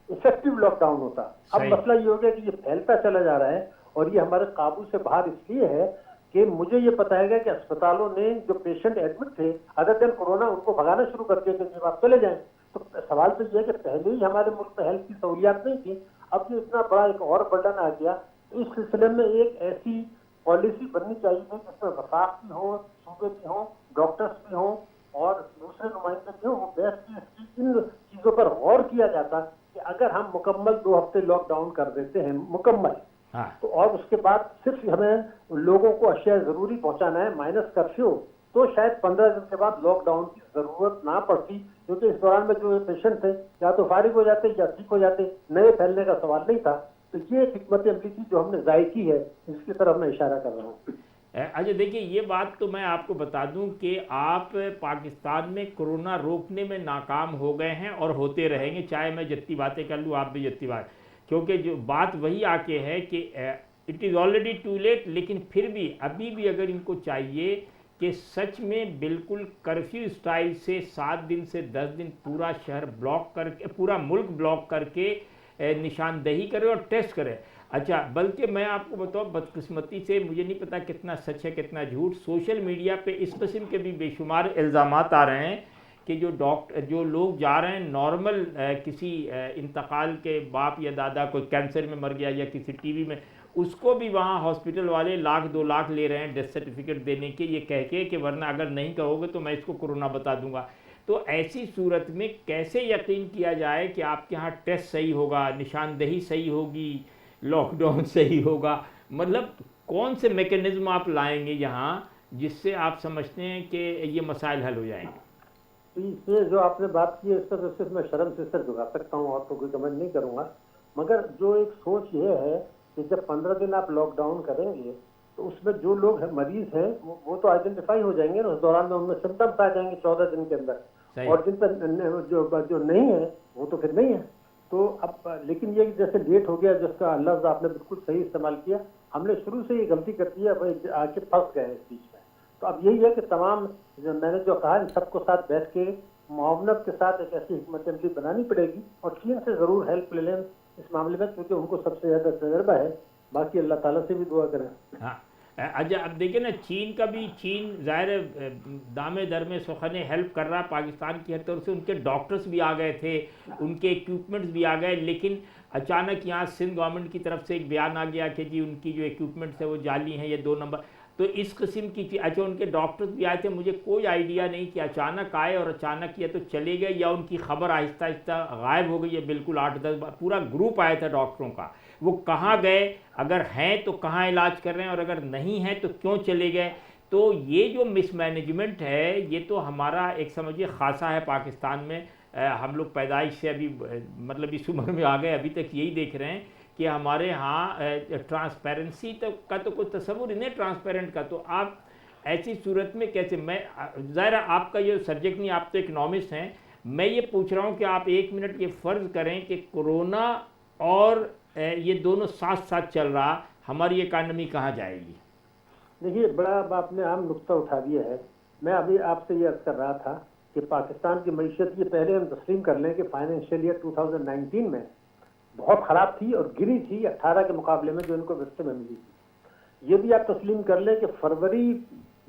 S4: इफेक्टिव लॉकडाउन होता। अब मसला ये हो गया कि ये फैलता चला जा रहा है और ये हमारे काबू से बाहर इसलिए है कि मुझे ये पता है कि अस्पतालों ने जो पेशेंट एडमिट थे अदर देन कोरोना उनको भगाना शुरू कर दिया कि आप चले जाएं। तो सवाल तो ये है कि पहले ही हमारे मुल्क में हेल्थ की सहूलियात नहीं थी, अब जो इतना बड़ा एक और बर्डन आ गया, तो इस सिलसिले में एक ऐसी पॉलिसी बननी चाहिए जिसमें वफाक भी हो, सूबे भी हो, डॉक्टर्स भी हो और दूसरे नुमाइंदे भी हो। वो बेस्ट इन चीज़ों पर गौर किया जाता कि अगर हम मुकम्मल 2 हफ्ते लॉकडाउन कर देते हैं मुकम्मल, तो और उसके बाद सिर्फ हमें लोगों को अशिया जरूरी पहुंचाना है माइनस कर्फ्यू, तो शायद 15 दिन के बाद लॉकडाउन की जरूरत ना पड़ती, क्योंकि इस दौरान में जो पेशेंट थे या तो फारिग हो जाते या ठीक हो जाते, नए फैलने का सवाल नहीं था। तो ये एक हिकमत अमली थी जो हमने ज़ाय की है, इसकी तरफ मैं इशारा कर रहा हूँ।
S3: अच्छा देखिए, ये बात तो मैं आपको बता दूं कि आप पाकिस्तान में कोरोना रोकने में नाकाम हो गए हैं और होते रहेंगे, चाहे मैं जितनी बातें कर लूँ आप भी जितनी बात, क्योंकि जो बात वही आके है कि it is already too late. लेकिन फिर भी अभी भी अगर इनको चाहिए कि सच में बिल्कुल कर्फ्यू स्टाइल से 7 दिन से 10 दिन पूरा शहर ब्लॉक करके, पूरा मुल्क ब्लॉक करके निशानदेही करे और टेस्ट करे। अच्छा, बल्कि मैं आपको बताऊँ, बदकिस्मती से मुझे नहीं पता कितना सच है कितना झूठ, सोशल मीडिया पे इस किस्म के भी बेशुमार इल्ज़ामात आ रहे हैं कि जो लोग जा रहे हैं नॉर्मल किसी इंतकाल के बाप या दादा कोई कैंसर में मर गया या किसी टीवी में, उसको भी वहाँ हॉस्पिटल वाले 1 लाख 2 लाख ले रहे हैं डेथ सर्टिफिकेट देने के, ये कह के कि वरना अगर नहीं कहोगे तो मैं इसको कोरोना बता दूंगा। तो ऐसी सूरत में कैसे यकीन किया जाए कि आपके यहाँ टेस्ट सही होगा, निशानदेही सही होगी, लॉकडाउन सही होगा? मतलब कौन से मैकेनिज्म आप लाएंगे यहाँ जिससे आप समझते हैं कि ये मसाइल हल हो जाएंगे?
S4: ये जो आपने बात की है इस पर सिर्फ मैं शर्म से सर झुका सकता हूँ और तो कोई कमेंट नहीं करूँगा, मगर जो एक सोच ये है कि जब 15 दिन आप लॉकडाउन करेंगे तो उसमें जो लोग मरीज हैं वो तो आइडेंटिफाई हो जाएंगे ना, उस दौरान में उनमें सिम्टम्स आ जाएंगे 14 दिन के अंदर, और जिन पर जो नहीं है वो तो फिर नहीं है। तो अब लेकिन ये जैसे लेट हो गया, जिसका लफ्ज आपने बिल्कुल सही इस्तेमाल किया, हमने शुरू से ये गलती कर दी है, भाई आके फंस गए इस बीच में। तो अब यही है कि तमाम मैंने जो कहा सबको साथ बैठ के मुआवनत के साथ एक ऐसी हिकमत अमली बनानी पड़ेगी, और चीन से जरूर हेल्प ले लें इस मामले में, क्योंकि उनको सबसे ज्यादा तजर्बा है। बाकी अल्लाह ताला से भी दुआ करें।
S3: हाँ अच्छा, अब देखिए ना, चीन ज़ाहिर दामे दर में सुखने हेल्प कर रहा पाकिस्तान की हर तरफ से। उनके डॉक्टर्स भी आ गए थे, उनके इक्विपमेंट्स भी आ गए, लेकिन अचानक यहाँ सिंध गवर्नमेंट की तरफ से एक बयान आ गया कि जी उनकी जो इक्विपमेंट्स है वो जाली हैं, ये 2 नंबर। तो इस किस्म की चीज़, अच्छा उनके डॉक्टर्स भी आए थे, मुझे कोई आइडिया नहीं कि अचानक आए और अचानक या तो चले गए या उनकी खबर आहिस्ता आहिस्ता गायब हो गई है। बिल्कुल 8-10 पूरा ग्रुप आया था डॉक्टरों का, वो कहाँ गए, अगर हैं तो कहाँ इलाज कर रहे हैं, और अगर नहीं हैं तो क्यों चले गए। तो ये जो मिसमैनेजमेंट है ये तो हमारा एक समझिए खासा है पाकिस्तान में। हम लोग पैदाइश से अभी मतलब इस उम्र में आ गए, अभी तक यही देख रहे हैं कि हमारे यहाँ ट्रांसपेरेंसी तो का तो कोई तस्वुर ही नहीं ट्रांसपेरेंट का। तो आप ऐसी सूरत में कैसे, मैं ज़ाहिर आपका ये सब्जेक्ट नहीं, आप तो इकनॉमिस्ट हैं, मैं ये पूछ रहा हूँ कि आप 1 मिनट ये फ़र्ज़ करें कि कोरोना और ये दोनों साथ साथ चल रहा, हमारी इकानमी कहाँ जाएगी?
S4: देखिए, बड़ा आपने आम नुक्ता उठा दिया है। मैं अभी आपसे ये अर्ज कर रहा था कि पाकिस्तान की मईशत, ये पहले हम तस्लीम कर लें कि फाइनेंशियल ईयर 2019 में बहुत ख़राब थी और गिरी थी 18 के मुकाबले में जो इनको वित्त में मिली थी। ये भी आप तस्लीम कर लें कि फरवरी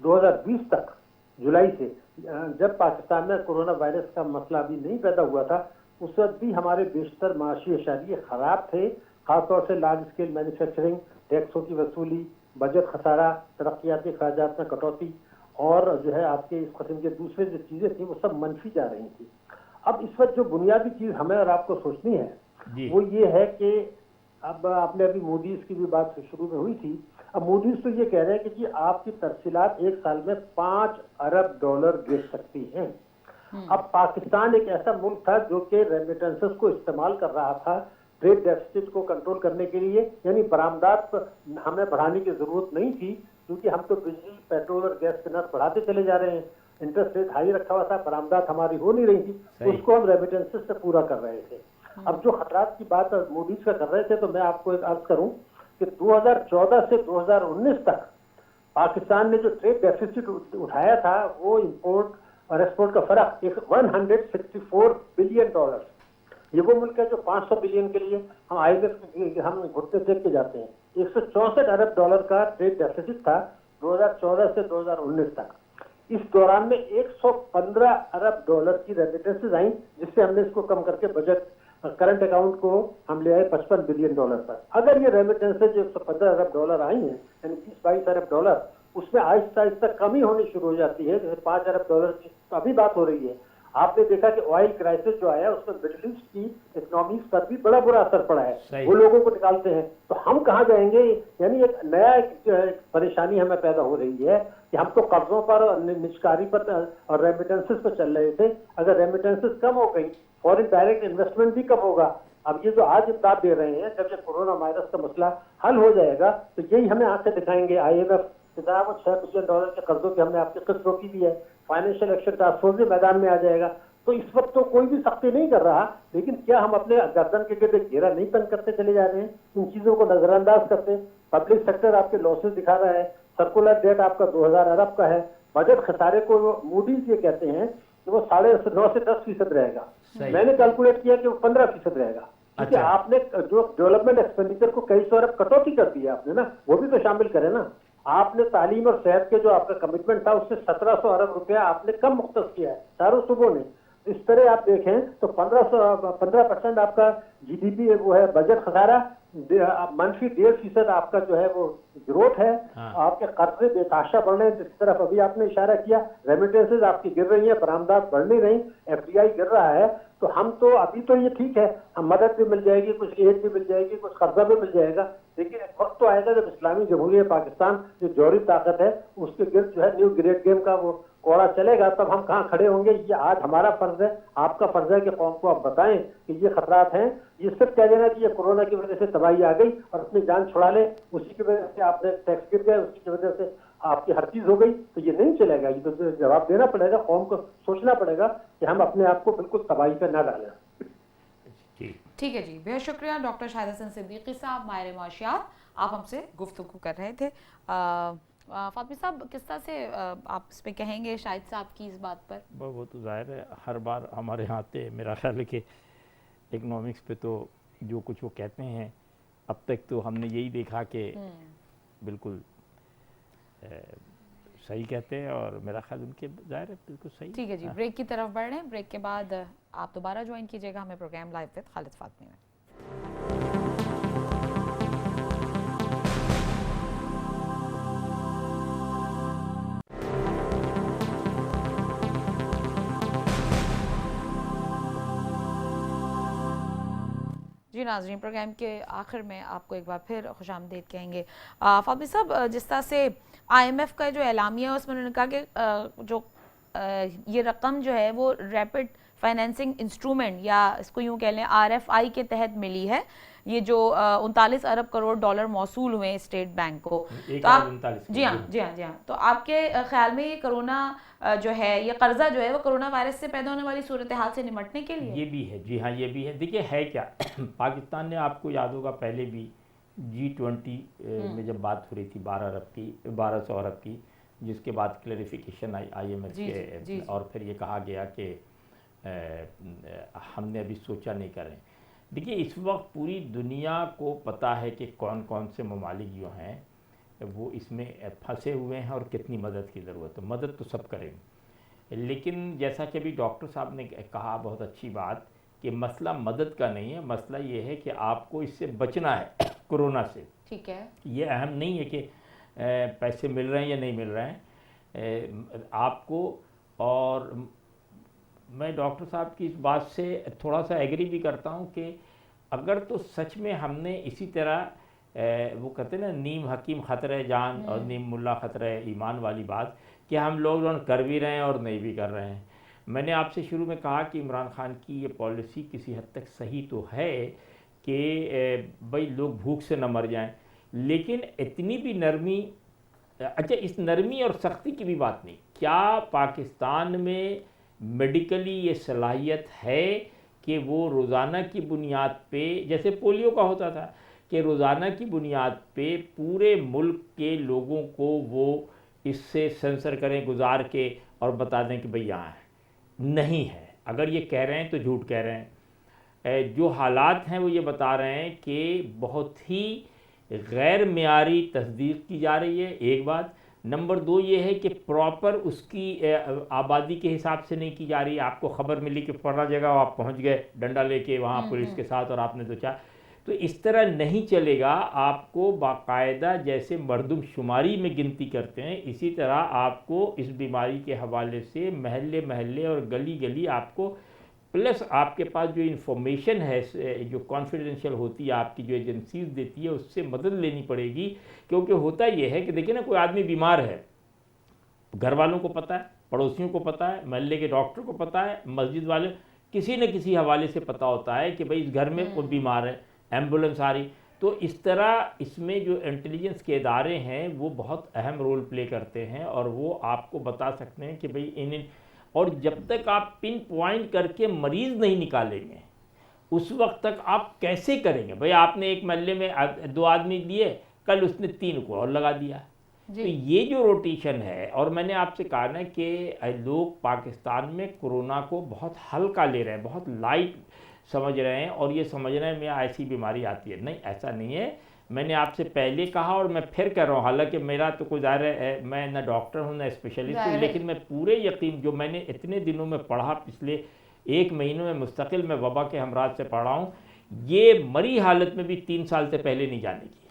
S4: 2020 तक, जुलाई से, जब पाकिस्तान में कोरोना वायरस का मसला भी नहीं पैदा हुआ था, उस वक्त भी हमारे बेशतर माशी इशारे ख़राब थे। ख़ासतौर से लार्ज स्केल मैन्युफैक्चरिंग, टैक्सों की वसूली, बजट खसारा, तरक्याती खर्चात में कटौती, और जो है आपके इस किस्म के दूसरे जो चीज़ें थी वो सब मनफी जा रही थी। अब इस वक्त जो बुनियादी चीज़ हमें और आपको सोचनी है वो ये है कि अब आपने अभी मूडीज की भी बात शुरू में हुई थी। अब मूडीज तो ये कह रहे हैं कि जी आपकी तरसीलात 1 साल में $5 अरब गिर सकती हैं। अब पाकिस्तान एक ऐसा मुल्क था जो कि रेमिटेंसेस को इस्तेमाल कर रहा था ट्रेड डेफिसिट को कंट्रोल करने के लिए, यानी बरामदात हमें बढ़ाने की जरूरत नहीं थी, क्योंकि हम तो बिजली, पेट्रोल और गैस के नर्ख बढ़ाते चले जा रहे हैं। इंटरेस्ट रेट हाई रखा हुआ था, बरामदात हमारी हो नहीं रही थी, उसको हम रेमिटेंसेस से पूरा कर रहे थे। अब जो खतरात की बात मूडीज का कर रहे थे, तो मैं आपको एक अर्ज करूं कि 2014 से 2019 तक पाकिस्तान ने जो ट्रेड डेफिसिट उठाया था वो इंपोर्ट और एक्सपोर्ट का फर्क $164 बिलियन। ये वो मुल्क है जो 500 बिलियन के लिए हम IMF हम घुटने टेक के जाते हैं। $164 अरब का ट्रेड डेफिसिट था 2014 से 2019 तक। इस दौरान में $115 अरब की रेमिटेंसेज आई, जिससे हमने इसको कम करके बजट करंट अकाउंट को हम ले आए $55 बिलियन पर। अगर ये रेमिटेंसेज $115 अरब आई हैं, यानी 20-22 अरब, उसमें आहिस्ता आहिस्ता कमी होनी शुरू हो जाती है। जैसे $5 अरब की तो अभी बात हो रही है। आपने देखा कि ऑयल क्राइसिस जो आया उसमें मिडिल ईस्ट की इकोनॉमीज पर भी बड़ा बुरा असर पड़ा है। वो लोगों को निकालते हैं तो हम कहाँ जाएंगे? यानी एक नया एक परेशानी हमें पैदा हो रही है कि हम तो कर्जों पर और निष्कारी पर और रेमिटेंसेस पर चल रहे थे। अगर रेमिटेंसेस कम हो गई, फॉरेन डायरेक्ट इन्वेस्टमेंट भी कम होगा। अब ये जो आज इमदाद दे रहे हैं, जब ये कोरोना वायरस का मसला हल हो जाएगा तो यही हमें आंखें दिखाएंगे IMF कि वो $6 बिलियन के कर्जों की हमने आपकी किस्त रोकी भी है। फाइनेंशियल एक्शन टास्क फोर्स भी मैदान में आ जाएगा। तो इस वक्त तो कोई भी सख्ती नहीं कर रहा, लेकिन क्या हम अपने गर्दन के गिर्द घेरा नहीं तंग करते चले जा रहे हैं? इन चीजों को नजरअंदाज करते। पब्लिक सेक्टर आपके लॉसेस दिखा रहा है, सर्कुलर डेट आपका 2000 अरब का है, बजट खसारे को मूडीज ये कहते हैं कि वो 9.5 से 10% रहेगा। मैंने कैलकुलेट किया कि वो 15% रहेगा। क्योंकि आपने जो डेवलपमेंट एक्सपेंडिचर को कई 100 अरब कटौती कर दी है आपने ना, वो भी तो शामिल करे ना। आपने तालीम और सेहत के जो आपका कमिटमेंट था उससे 1700 अरब रुपया आपने कम मुख्तस किया है चारों सूबों ने। इस तरह आप देखें तो 15% आपका GDP वो है बजट खसारा, मनफी 1.5% आपका जो है वो ग्रोथ है। आपके कर्जे बेताशा बढ़ रहे हैं, जिस तरफ अभी आपने इशारा किया। रेमिटेंसेज आपकी गिर रही है, बरामदात बढ़ नहीं रही, FDI गिर रहा है। तो हम तो अभी तो ये ठीक है, हम मदद भी मिल जाएगी, कुछ एड भी मिल जाएगी, कुछ कर्जा भी मिल जाएगा, लेकिन एक वक्त तो आएगा जब इस्लामी जमहूरियत पाकिस्तान जो जौहरी ताकत है उसके गिर्द जो है न्यू ग्रेड गेम का वो कोड़ा चलेगा तब हम कहाँ खड़े होंगे। ये आज हमारा फर्ज है, आपका फर्ज है कि कौम को आप बताएं कि ये खतरात हैं। ये सिर्फ कह देना कि ये कोरोना की वजह से तबाही आ गई और अपनी जान छुड़ा ले, उसी की वजह से आपने टैक्स गिर गए, उसी की वजह से आपकी हर चीज हो गई, तो ये नहीं चलेगा। ये तो जवाब देना पड़ेगा, कौम को सोचना पड़ेगा कि हम अपने आप को बिल्कुल तबाही पर ना डालें।
S2: ठीक है जी, बेहद शुक्रिया डॉक्टर शाहिद हसन सिद्दीकी साहब, माहिर माशियात, आप हमसे गुफ्तगू कर रहे थे। फातमी साहब, किस तरह से आप इस पे कहेंगे शाहिद साहब की इस बात पर?
S3: वो तो जाहिर है, हर बार हमारे यहाँ आते, मेरा ख्याल है कि इकनॉमिक्स पे तो जो कुछ वो कहते हैं अब तक तो हमने यही देखा कि बिल्कुल सही कहते हैं, और मेरा ख्याल उनके जाहिर है बिल्कुल सही।
S2: ठीक है जी, ब्रेक की तरफ बढ़ रहे हैं। ब्रेक के बाद आप दोबारा ज्वाइन कीजिएगा हमें program live with Khalid Fatmi में। जी नाज़रीन, प्रोग्राम के आखिर में आपको एक बार फिर खुशामदीद कहेंगे। फातमी साहब, जिस तरह से IMF का जो एलामिया है उसमें उन्होंने कहा कि जो ये रकम जो है वो रैपिड फाइनेंसिंग इंस्ट्रूमेंट या इसको यूँ कह लें RFI के तहत मिली है। ये जो 39 अरब करोड़ डॉलर मौसूल हुए स्टेट बैंक को, तो आप जी हाँ, तो आपके ख्याल में ये कोरोना जो है, ये कर्जा जो है वो कोरोना वायरस से पैदा होने वाली सूरत हाल से निपटने के लिए?
S3: ये भी है, जी हाँ, ये भी है। देखिए है क्या पाकिस्तान ने, आपको याद होगा पहले भी G20 में जब बात हो रही थी 1200 अरब की, जिसके बाद क्लैरिफिकेशन आई IMF के, और फिर ये कहा गया कि हमने अभी सोचा नहीं करें। देखिए इस वक्त पूरी दुनिया को पता है कि कौन कौन से ममालिक जो हैं वो इसमें फंसे हुए हैं और कितनी मदद की ज़रूरत है। मदद तो सब करेंगे, लेकिन जैसा कि अभी डॉक्टर साहब ने कहा बहुत अच्छी बात, कि मसला मदद का नहीं है, मसला ये है कि आपको इससे बचना है कोरोना से।
S2: ठीक है,
S3: ये अहम नहीं है कि पैसे मिल रहे हैं या नहीं मिल रहे हैं आपको। और मैं डॉक्टर साहब की इस बात से थोड़ा सा एग्री भी करता हूँ कि अगर तो सच में हमने इसी तरह वो कहते हैं ना, नीम हकीम ख़तरे जान और नीम मुल्ला ख़तरे ईमान वाली बात, कि हम लॉकडाउन कर भी रहे हैं और नहीं भी कर रहे हैं। मैंने आपसे शुरू में कहा कि इमरान खान की ये पॉलिसी किसी हद तक सही तो है कि भाई लोग भूख से न मर जाएं, लेकिन इतनी भी नरमी, अच्छा इस नरमी और सख्ती की भी बात नहीं। क्या पाकिस्तान में मेडिकली ये सलाहियत है कि वो रोज़ाना की बुनियाद पे, जैसे पोलियो का होता था कि रोज़ाना की बुनियाद पे पूरे मुल्क के लोगों को वो इससे सेंसर करें गुजार के और बता दें कि भाई यहाँ है? नहीं है। अगर ये कह रहे हैं तो झूठ कह रहे हैं। जो हालात हैं वो ये बता रहे हैं कि बहुत ही गैर मियारी तस्दीक की जा रही है, एक बात। नंबर 2 ये है कि प्रॉपर उसकी आबादी के हिसाब से नहीं की जा रही है। आपको ख़बर मिली कि फला जगह आप पहुंच गए डंडा लेके वहाँ पुलिस के साथ, और आपने तो चाहा, तो इस तरह नहीं चलेगा। आपको बाकायदा जैसे मरदमशुमारी में गिनती करते हैं, इसी तरह आपको इस बीमारी के हवाले से महल्ले महल्ले और गली गली आपको, प्लस आपके पास जो इन्फॉर्मेशन है जो कॉन्फिडेंशियल होती है, आपकी जो एजेंसीज देती है, उससे मदद लेनी पड़ेगी। क्योंकि होता यह है कि देखिए ना, कोई आदमी बीमार है, घर वालों को पता है, पड़ोसियों को पता है, मोहल्ले के डॉक्टर को पता है, मस्जिद वाले, किसी न किसी हवाले से पता होता है कि भाई इस घर में कोई बीमार है, एम्बुलेंस आ रही। तो इस तरह इसमें जो इंटेलिजेंस के इदारे हैं वो बहुत अहम रोल प्ले करते हैं, और वो आपको बता सकते हैं कि भाई इन, और जब तक आप पिन पॉइंट करके मरीज़ नहीं निकालेंगे उस वक्त तक आप कैसे करेंगे? भाई आपने एक मोहल्ले में 2 आदमी लिए, कल उसने 3 को और लगा दिया। तो ये जो रोटेशन है, और मैंने आपसे कहा ना कि लोग पाकिस्तान में कोरोना को बहुत हल्का ले रहे हैं, बहुत लाइट समझ रहे हैं, और ये समझ रहे हैं मैं ऐसी बीमारी आती है। नहीं, ऐसा नहीं है। मैंने आपसे पहले कहा और मैं फिर कह रहा हूँ, हालांकि मेरा तो कोई ज़ाहिर है मैं ना डॉक्टर हूँ ना स्पेशलिस्ट हूँ, लेकिन मैं पूरे यकीन, जो मैंने इतने दिनों में पढ़ा, पिछले 1 महीनों में मुस्तकिल मैं वबा के हमराज से पढ़ा हूँ, ये मरी हालत में भी 3 साल से पहले नहीं जाने की,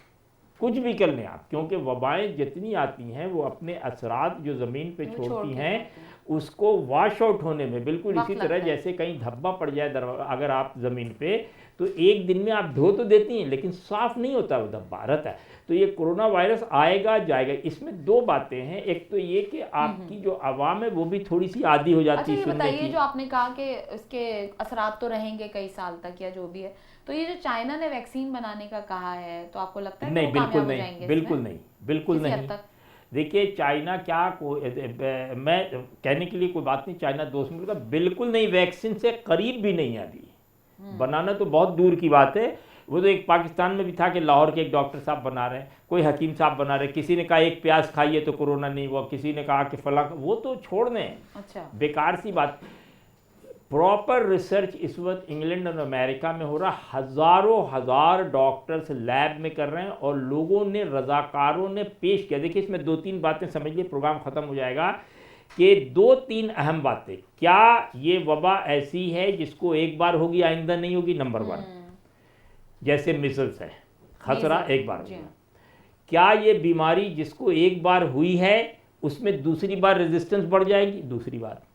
S3: कुछ भी कर लें आप। क्योंकि वबाएँ जितनी आती हैं वो अपने असरात जो ज़मीन पर छोड़ती हैं उसको वॉश आउट होने में, बिल्कुल इसी तरह जैसे कहीं धब्बा पड़ जाए अगर आप ज़मीन पे, तो एक दिन में आप धो तो देती हैं लेकिन साफ नहीं होता, उधर भारत है। तो ये कोरोना वायरस आएगा जाएगा। इसमें दो बातें हैं, एक तो ये कि आपकी जो आवाम है वो भी थोड़ी सी आदी हो जाती
S2: अच्छा
S3: है
S2: ये
S3: सुनने
S2: बताइए,
S3: की।
S2: जो आपने कहा कि इसके असरात तो रहेंगे कई साल तक या जो भी है, तो ये जो चाइना ने वैक्सीन बनाने का कहा है, तो आपको लगता है कि
S3: नहीं,
S2: वो
S3: बिल्कुल
S2: कामयाब हो
S3: नहीं,
S2: जाएंगे
S3: बिल्कुल
S2: इसमें?
S3: नहीं, बिल्कुल
S2: किसी हद
S3: नहीं।
S2: तक?
S3: देखिए चाइना क्या मैं कहने के लिए कोई बात नहीं, चाइना दोस्त मुल्क का बिल्कुल नहीं, वैक्सीन से करीब भी नहीं है अभी। बनाना तो बहुत दूर की बात है। वो तो एक पाकिस्तान में भी था कि लाहौर के एक डॉक्टर साहब बना रहे हैं, कोई हकीम साहब बना रहे हैं, किसी ने कहा एक प्याज खाइए तो कोरोना नहीं हुआ, किसी ने कहा कि फला, वो तो छोड़ दें,
S2: अच्छा,
S3: बेकार सी बात। प्रॉपर रिसर्च इस वक्त इंग्लैंड और अमेरिका में हो रहा, हज़ारों हज़ार डॉक्टर्स लैब में कर रहे हैं और लोगों ने, रजाकारों ने पेश किया। देखिए इसमें दो तीन बातें समझ लिए, प्रोग्राम ख़त्म हो जाएगा, कि दो तीन अहम बातें। क्या ये वबा ऐसी है जिसको एक बार होगी आइंदा नहीं होगी? नंबर वन, जैसे मिसल्स है, खसरा एक बार
S2: जी
S3: हुआ।
S2: हाँ।
S3: क्या ये बीमारी जिसको एक बार हुई है उसमें दूसरी बार रेजिस्टेंस बढ़ जाएगी? दूसरी बात।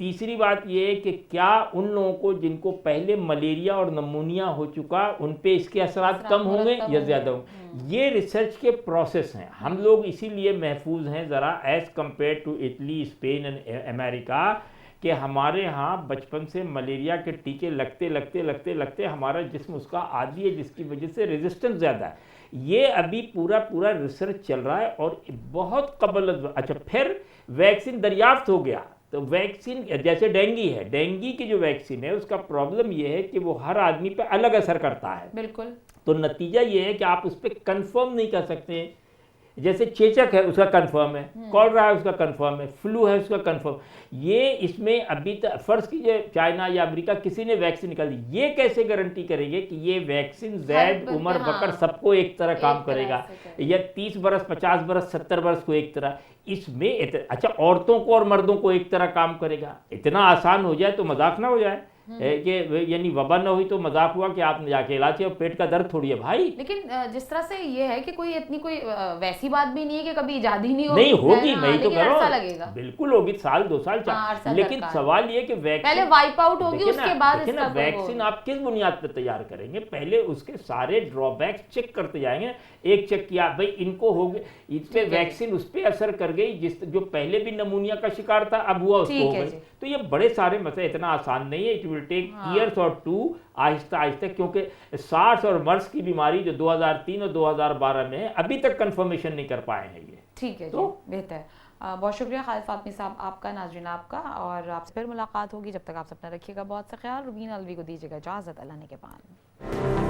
S3: तीसरी बात ये है कि क्या उन लोगों को जिनको पहले मलेरिया और नमूनिया हो चुका उन पे इसके असरात कम होंगे या ज़्यादा होंगे? ये रिसर्च के प्रोसेस हैं। हम लोग इसीलिए महफूज हैं ज़रा as compare to Italy, Spain and America, कि हमारे यहाँ बचपन से मलेरिया के टीके लगते लगते लगते लगते हमारा जिस्म उसका आदी है, जिसकी वजह से रेजिस्टेंस ज़्यादा है। ये अभी पूरा पूरा रिसर्च चल रहा है और बहुत कबल। अच्छा, फिर वैक्सीन दरियाफ्त हो गया, तो वैक्सीन जैसे डेंगी है, डेंगी की जो वैक्सीन है उसका प्रॉब्लम ये है कि वो हर आदमी पे अलग असर करता है।
S2: बिल्कुल।
S3: तो नतीजा ये है कि आप उस पर कंफर्म नहीं कर सकते। जैसे चेचक है उसका कंफर्म है, कॉलरा है उसका कंफर्म है, फ्लू है उसका कंफर्म। ये इसमें अभी तक फर्ज कीजिए चाइना या अमेरिका किसी ने वैक्सीन निकाली, ये कैसे गारंटी करेंगे कि ये वैक्सीन जैद उम्र बकर सबको एक तरह काम करेगा, या 30 बरस 50 बरस 70 बरस को एक तरह? इसमें अच्छा, औरतों को और मर्दों को एक तरह काम करेगा? इतना आसान हो जाए तो मजाक ना हो जाए कि यानी वबा ना हुई तो मजाक हुआ कि आपने जाके इलाज किया, पेट का दर्द थोड़ी है भाई।
S2: लेकिन जिस तरह से ये है कि कोई इतनी कोई वैसी बात भी नहीं है कि कभी इजाद ही नहीं
S3: नहीं होगी, मैं ही तो कह रहा
S2: अरसा
S3: हूं,
S2: लगेगा,
S3: बिल्कुल होगी, साल 2 साल
S2: अरसा
S3: लेकिन
S2: दरकार।
S3: सवाल ये कि वैक्सीन
S2: पहले वाइप आउट होगी,
S3: देखिए ना,
S2: उसके बाद
S3: देखिए ना,
S2: इसका कोई
S3: वैक्सीन आप किस बुनियाद पर तैयार करेंगे? पहले उसके सारे ड्रॉबैक्स चेक करते जाएंगे। एक चेक किया भाई इनको हो गए, इस पे वैक्सीन उस पे असर कर गई, जिस जो पहले भी नमूनिया का शिकार था अब हुआ उसको हो गई। तो ये बड़े सारे मसले, इतना आसान नहीं है। इट विल टेक ईयर्स और टू, आहिस्ता आहिस्ता, क्योंकि सार्स और मर्स की बीमारी जो 2003 और 2012 में अभी तक कंफर्मेशन नहीं कर पाए हैं ये।
S2: ठीक है
S3: तो
S2: बेहतर। बहुत शुक्रिया खालिद फातमी साहब आपका, नाज़रीन आपका, और आपसे फिर मुलाकात होगी। जब तक आप अपना रखिएगा बहुत सा ख्याल। रुबीना अलवी को दीजिएगा इजाज़त, अल्लाह ने के पान।